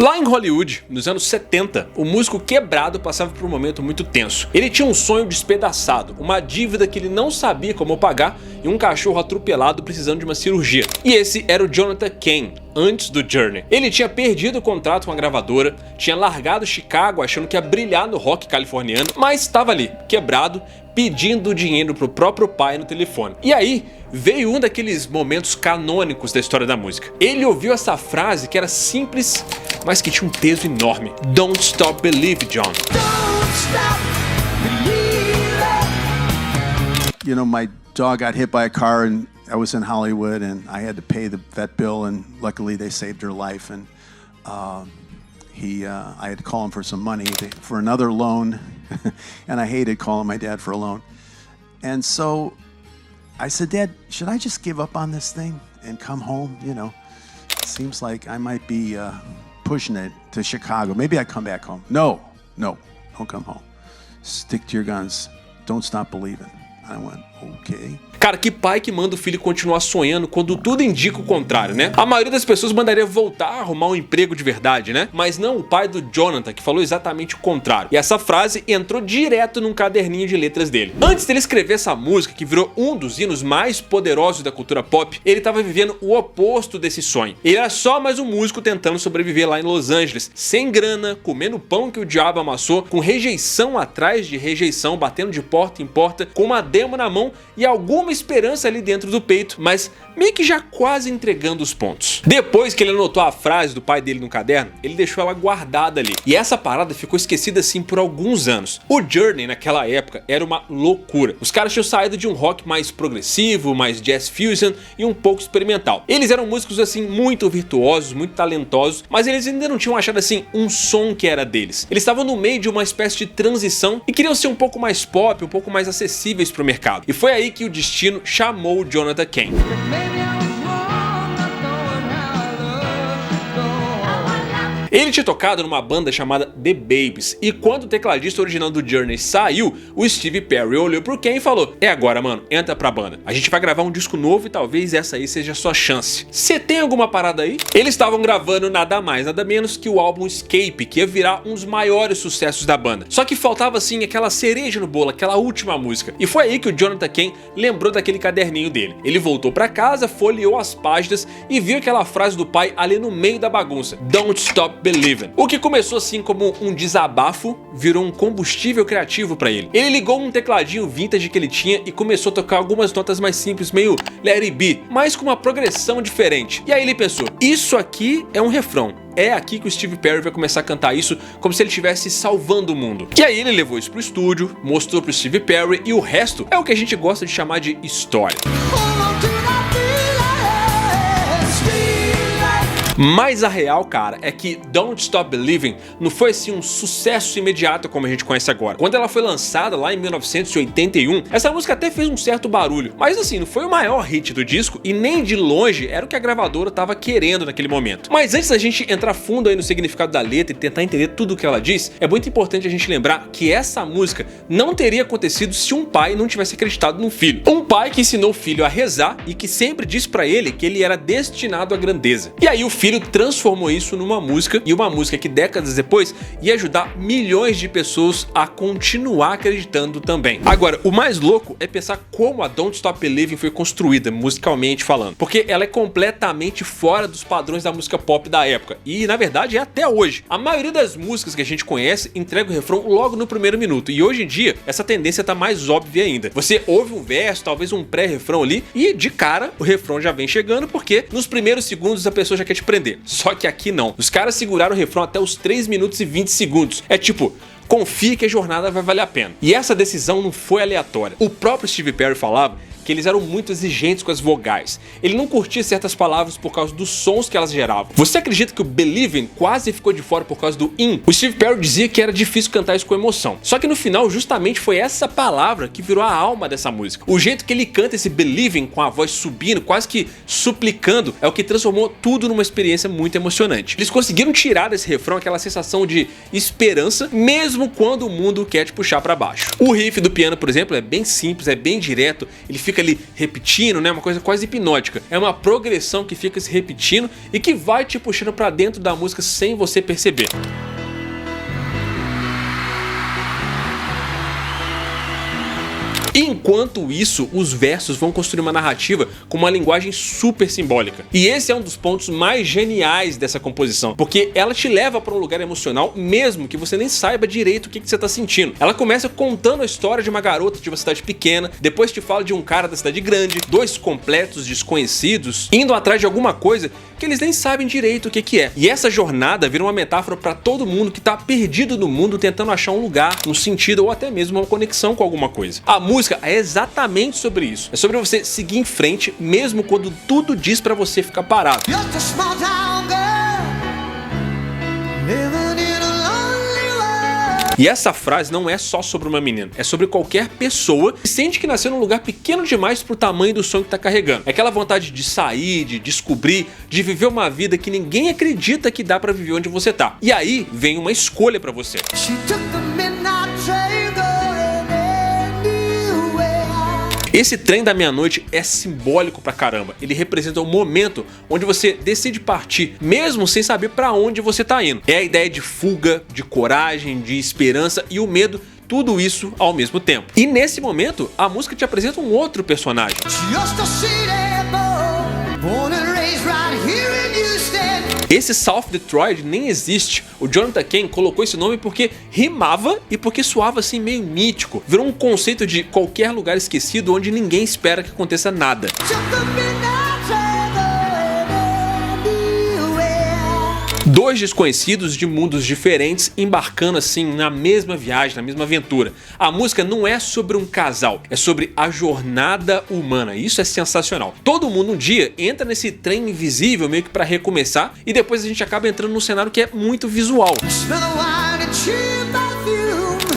Lá em Hollywood, nos anos 70, o músico quebrado passava por um momento muito tenso. Ele tinha um sonho despedaçado, uma dívida que ele não sabia como pagar e um cachorro atropelado precisando de uma cirurgia. E esse era o Jonathan Cain, antes do Journey. Ele tinha perdido o contrato com a gravadora, tinha largado Chicago achando que ia brilhar no rock californiano, mas estava ali, quebrado, pedindo dinheiro pro próprio pai no telefone. E aí veio um daqueles momentos canônicos da história da música. Ele ouviu essa frase que era simples, mas que tinha um peso enorme. Don't stop believing, John. Don't stop believing. You know, my dog got hit by a car and I was in Hollywood and I had to pay the vet bill and luckily they saved her life and I had to call him for some money for another loan and I hated calling my dad for a loan. And so I said, Dad, should I just give up on this thing and come home? You know, it seems like I might be pushing it to Chicago. Maybe I come back home. No, don't come home. Stick to your guns. Don't stop believing. I went, okay. Cara, que pai que manda o filho continuar sonhando quando tudo indica o contrário, né? A maioria das pessoas mandaria voltar a arrumar um emprego de verdade, né? Mas não o pai do Jonathan, que falou exatamente o contrário. E essa frase entrou direto num caderninho de letras dele. Antes dele escrever essa música, que virou um dos hinos mais poderosos da cultura pop, ele estava vivendo o oposto desse sonho. Ele era só mais um músico tentando sobreviver lá em Los Angeles, sem grana, comendo pão que o diabo amassou, com rejeição atrás de rejeição, batendo de porta em porta, com uma demo na mão e alguma esperança ali dentro do peito, mas meio que já quase entregando os pontos. Depois que ele anotou a frase do pai dele no caderno, ele deixou ela guardada ali. E essa parada ficou esquecida assim por alguns anos. O Journey naquela época era uma loucura. Os caras tinham saído de um rock mais progressivo, mais jazz fusion e um pouco experimental. Eles eram músicos assim muito virtuosos, muito talentosos, mas eles ainda não tinham achado assim um som que era deles. Eles estavam no meio de uma espécie de transição e queriam ser um pouco mais pop, um pouco mais acessíveis para o mercado. E foi aí que o destino chamou o Jonathan Cain. Ele tinha tocado numa banda chamada The Babes, e quando o tecladista original do Journey saiu, o Steve Perry olhou pro Ken e falou: é agora, mano, entra pra banda. A gente vai gravar um disco novo e talvez essa aí seja a sua chance. Você tem alguma parada aí? Eles estavam gravando nada mais, nada menos que o álbum Escape, que ia virar um dos maiores sucessos da banda. Só que faltava assim aquela cereja no bolo, aquela última música. E foi aí que o Jonathan Cain lembrou daquele caderninho dele. Ele voltou pra casa, folheou as páginas e viu aquela frase do pai ali no meio da bagunça: Don't stop believing. O que começou assim como um desabafo virou um combustível criativo pra ele. Ele ligou um tecladinho vintage que ele tinha e começou a tocar algumas notas mais simples, meio Let It Be, mas com uma progressão diferente. E aí ele pensou: isso aqui é um refrão. É aqui que o Steve Perry vai começar a cantar isso como se ele estivesse salvando o mundo. E aí ele levou isso pro estúdio, mostrou pro Steve Perry e o resto é o que a gente gosta de chamar de história. Mas a real, cara, é que Don't Stop Believing não foi assim um sucesso imediato como a gente conhece agora. Quando ela foi lançada lá em 1981, essa música até fez um certo barulho, mas assim, não foi o maior hit do disco e nem de longe era o que a gravadora tava querendo naquele momento. Mas antes da gente entrar fundo aí no significado da letra e tentar entender tudo o que ela diz, é muito importante a gente lembrar que essa música não teria acontecido se um pai não tivesse acreditado no filho. Um pai que ensinou o filho a rezar e que sempre disse pra ele que ele era destinado à grandeza. E aí o filho transformou isso numa música, e uma música que décadas depois ia ajudar milhões de pessoas a continuar acreditando também. Agora, o mais louco é pensar como a Don't Stop Believing foi construída, musicalmente falando, porque ela é completamente fora dos padrões da música pop da época, e na verdade é até hoje. A maioria das músicas que a gente conhece entrega o refrão logo no primeiro minuto, e hoje em dia essa tendência tá mais óbvia ainda. Você ouve um verso, talvez um pré-refrão ali, e de cara o refrão já vem chegando, porque nos primeiros segundos a pessoa já quer te prender. Só que aqui não. Os caras seguraram o refrão até os 3 minutos e 20 segundos. É tipo: confia que a jornada vai valer a pena. E essa decisão não foi aleatória. O próprio Steve Perry falava que eles eram muito exigentes com as vogais. Ele não curtia certas palavras por causa dos sons que elas geravam. Você acredita que o Believing quase ficou de fora por causa do in? O Steve Perry dizia que era difícil cantar isso com emoção. Só que no final, justamente foi essa palavra que virou a alma dessa música. O jeito que ele canta esse Believing com a voz subindo, quase que suplicando, é o que transformou tudo numa experiência muito emocionante. Eles conseguiram tirar desse refrão aquela sensação de esperança, mesmo mesmo quando o mundo quer te puxar pra baixo. O riff do piano, por exemplo, é bem simples, é bem direto, ele fica ali repetindo, né, uma coisa quase hipnótica. É uma progressão que fica se repetindo e que vai te puxando pra dentro da música sem você perceber. Enquanto isso, os versos vão construir uma narrativa com uma linguagem super simbólica. E esse é um dos pontos mais geniais dessa composição, porque ela te leva para um lugar emocional mesmo que você nem saiba direito o que você está sentindo. Ela começa contando a história de uma garota de uma cidade pequena, depois te fala de um cara da cidade grande, dois completos desconhecidos indo atrás de alguma coisa que eles nem sabem direito o que é. E essa jornada vira uma metáfora para todo mundo que está perdido no mundo tentando achar um lugar, um sentido ou até mesmo uma conexão com alguma coisa. A música é exatamente sobre isso. É sobre você seguir em frente mesmo quando tudo diz pra você ficar parado. E essa frase não é só sobre uma menina, é sobre qualquer pessoa que sente que nasceu num lugar pequeno demais pro tamanho do sonho que tá carregando. É aquela vontade de sair, de descobrir, de viver uma vida que ninguém acredita que dá pra viver onde você tá. E aí vem uma escolha pra você. Esse trem da meia-noite é simbólico pra caramba. Ele representa um momento onde você decide partir, mesmo sem saber pra onde você tá indo. É a ideia de fuga, de coragem, de esperança e o medo, tudo isso ao mesmo tempo. E nesse momento, a música te apresenta um outro personagem. Esse South Detroit nem existe. O Jonathan Cain colocou esse nome porque rimava e porque soava assim meio mítico. Virou um conceito de qualquer lugar esquecido onde ninguém espera que aconteça nada. Dois desconhecidos de mundos diferentes embarcando assim na mesma viagem, na mesma aventura. A música não é sobre um casal, é sobre a jornada humana. Isso é sensacional. Todo mundo um dia entra nesse trem invisível meio que pra recomeçar e depois a gente acaba entrando num cenário que é muito visual.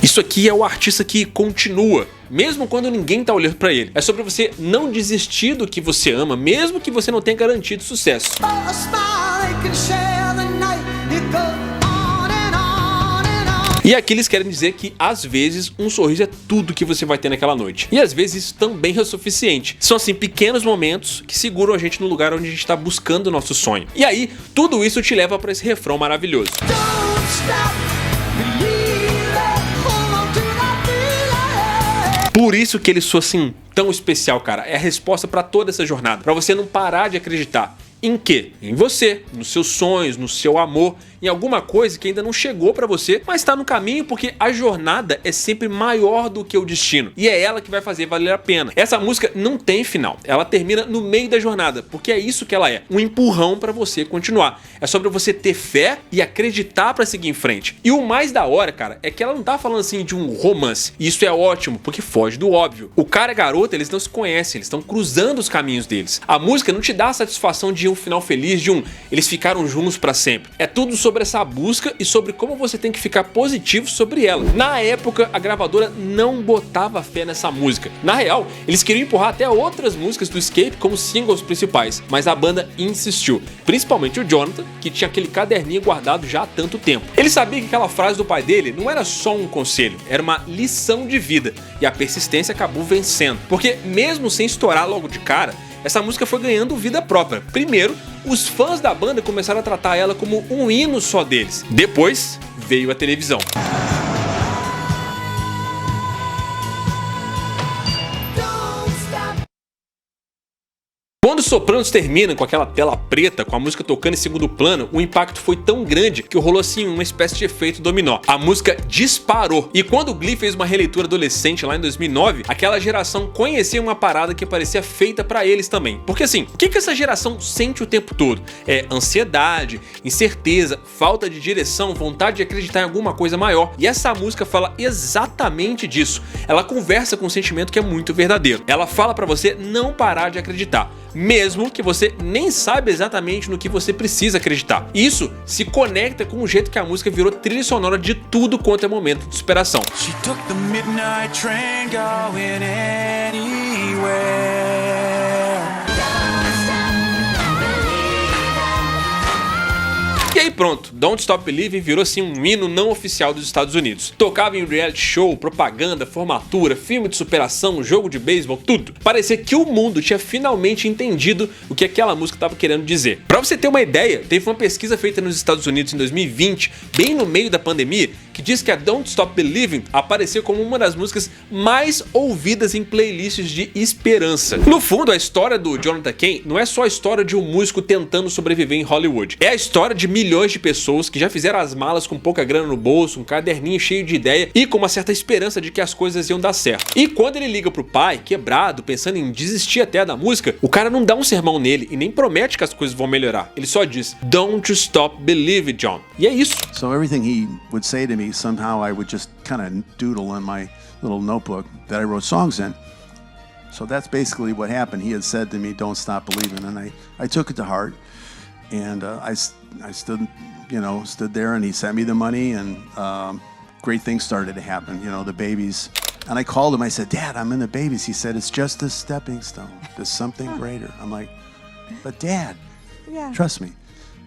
Isso aqui é o artista que continua, mesmo quando ninguém tá olhando pra ele. É sobre você não desistir do que você ama, mesmo que você não tenha garantido sucesso. E aqui eles querem dizer que às vezes um sorriso é tudo que você vai ter naquela noite. E às vezes isso também é o suficiente. São assim pequenos momentos que seguram a gente no lugar onde a gente tá buscando o nosso sonho. E aí tudo isso te leva pra esse refrão maravilhoso. Por isso que ele soa assim tão especial, cara. É a resposta pra toda essa jornada. Pra você não parar de acreditar. Em quê? Em você, nos seus sonhos, no seu amor, em alguma coisa que ainda não chegou pra você, mas tá no caminho porque a jornada é sempre maior do que o destino. E é ela que vai fazer valer a pena. Essa música não tem final, ela termina no meio da jornada, porque é isso que ela é, um empurrão pra você continuar. É sobre você ter fé e acreditar pra seguir em frente. E o mais da hora, cara, é que ela não tá falando assim de um romance. E isso é ótimo, porque foge do óbvio. O cara e a garota, eles não se conhecem, eles estão cruzando os caminhos deles. A música não te dá a satisfação de um final feliz, eles ficaram juntos pra sempre. É tudo sobre essa busca e sobre como você tem que ficar positivo sobre ela. Na época, a gravadora não botava fé nessa música. Na real, eles queriam empurrar até outras músicas do Escape como singles principais, mas a banda insistiu. Principalmente o Jonathan, que tinha aquele caderninho guardado já há tanto tempo. Ele sabia que aquela frase do pai dele não era só um conselho, era uma lição de vida. E a persistência acabou vencendo. Porque mesmo sem estourar logo de cara, essa música foi ganhando vida própria. Primeiro, os fãs da banda começaram a tratar ela como um hino só deles. Depois, veio a televisão. Quando os Sopranos terminam com aquela tela preta, com a música tocando em segundo plano, o impacto foi tão grande que rolou assim uma espécie de efeito dominó. A música disparou. E quando o Glee fez uma releitura adolescente lá em 2009, aquela geração conhecia uma parada que parecia feita pra eles também. Porque assim, o que essa geração sente o tempo todo? É ansiedade, incerteza, falta de direção, vontade de acreditar em alguma coisa maior. E essa música fala exatamente disso. Ela conversa com um sentimento que é muito verdadeiro. Ela fala pra você não parar de acreditar, mesmo que você nem saiba exatamente no que você precisa acreditar. Isso se conecta com o jeito que a música virou trilha sonora de tudo quanto é momento de superação. E aí pronto, Don't Stop Believing virou assim um hino não oficial dos Estados Unidos. Tocava em reality show, propaganda, formatura, filme de superação, jogo de beisebol, tudo. Parecia que o mundo tinha finalmente entendido o que aquela música estava querendo dizer. Pra você ter uma ideia, teve uma pesquisa feita nos Estados Unidos em 2020, bem no meio da pandemia, que diz que a Don't Stop Believing apareceu como uma das músicas mais ouvidas em playlists de esperança. No fundo, a história do Jonathan Cain não é só a história de um músico tentando sobreviver em Hollywood. É a história de milhões de pessoas que já fizeram as malas com pouca grana no bolso, um caderninho cheio de ideia e com uma certa esperança de que as coisas iam dar certo. E quando ele liga pro pai, quebrado, pensando em desistir até da música, o cara não dá um sermão nele e nem promete que as coisas vão melhorar. Ele só diz, "Don't you stop believing, John." E é isso. So everything he would say to me, somehow I would just kind of doodle in my little notebook that I wrote songs in. So that's basically what happened. He had said to me, "Don't stop believing," and I took it to heart, and I stood there, and he sent me the money, and great things started to happen. You know, the babies. And I called him. I said, "Dad, I'm in the babies." He said, "It's just a stepping stone to something greater." I'm like, "But Dad, trust me."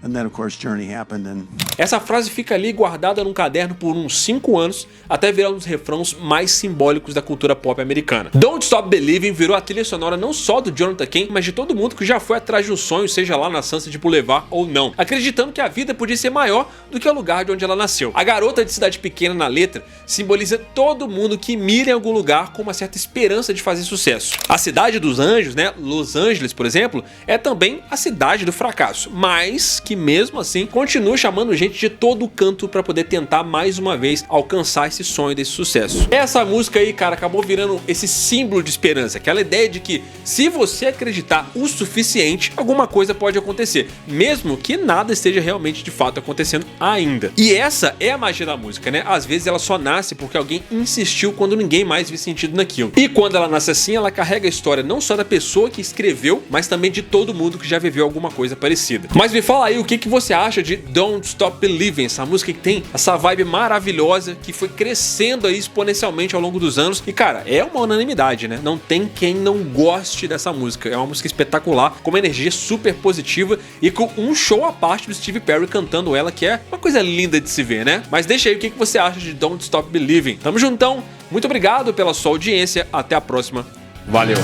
And then, of course, Journey happened and... Essa frase fica ali guardada num caderno por uns 5 anos, até virar um dos refrãos mais simbólicos da cultura pop americana. Don't Stop Believing virou a trilha sonora não só do Jonathan Cain, mas de todo mundo que já foi atrás de um sonho, seja lá na Sunset Boulevard ou não, acreditando que a vida podia ser maior do que o lugar de onde ela nasceu. A garota de cidade pequena na letra simboliza todo mundo que mira em algum lugar com uma certa esperança de fazer sucesso. A cidade dos anjos, né, Los Angeles, por exemplo, é também a cidade do fracasso, mas que mesmo assim continua chamando gente de todo canto para poder tentar mais uma vez alcançar esse sonho desse sucesso. Essa música aí, cara, acabou virando esse símbolo de esperança, aquela ideia de que se você acreditar o suficiente, alguma coisa pode acontecer, mesmo que nada esteja realmente de fato acontecendo ainda. E essa é a magia da música, né? Às vezes ela só nasce porque alguém insistiu quando ninguém mais viu sentido naquilo. E quando ela nasce assim, ela carrega a história não só da pessoa que escreveu, mas também de todo mundo que já viveu alguma coisa parecida. Mas me fala aí o que você acha de Don't Stop Believing, essa música que tem essa vibe maravilhosa que foi crescendo aí exponencialmente ao longo dos anos. E cara, é uma unanimidade, né? Não tem quem não goste dessa música. É uma música espetacular, com uma energia super positiva e com um show à parte do Steve Perry cantando ela, que é uma coisa linda de se ver, né? Mas deixa aí o que você acha de Don't Stop Believing. Tamo juntão, muito obrigado pela sua audiência, até a próxima, valeu!